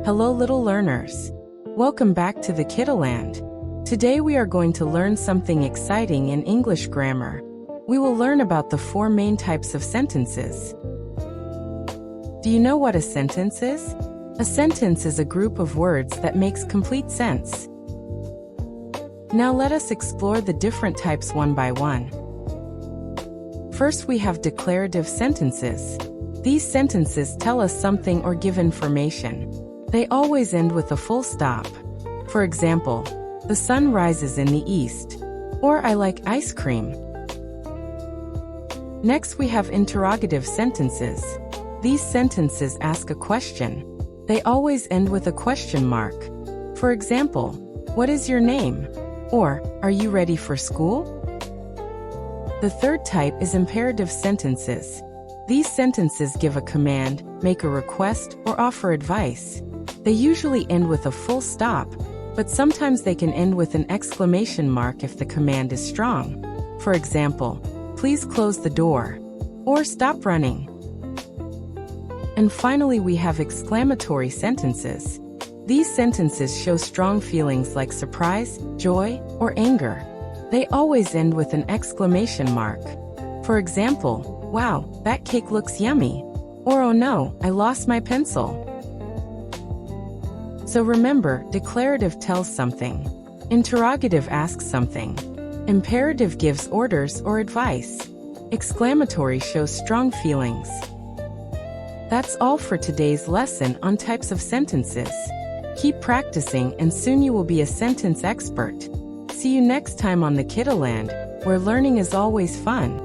Hello little learners. Welcome back to the Kiddoland. Today we are going to learn something exciting in English grammar. We will learn about the 4 main types of sentences. Do you know what a sentence is? A sentence is a group of words that makes complete sense. Now let us explore the different types one by one. First we have declarative sentences. These sentences tell us something or give information. They always end with a full stop. For example, the sun rises in the east, or I like ice cream. Next we have interrogative sentences. These sentences ask a question. They always end with a question mark. For example, what is your name? Or, are you ready for school? The third type is imperative sentences. These sentences give a command, make a request, or offer advice. They usually end with a full stop, but sometimes they can end with an exclamation mark if the command is strong. For example, please close the door, or stop running. And finally we have exclamatory sentences. These sentences show strong feelings like surprise, joy, or anger. They always end with an exclamation mark. For example, wow, that cake looks yummy. Or oh no, I lost my pencil. So remember, declarative tells something. Interrogative asks something. Imperative gives orders or advice. Exclamatory shows strong feelings. That's all for today's lesson on types of sentences. Keep practicing and soon you will be a sentence expert. See you next time on the Kiddoland, where learning is always fun.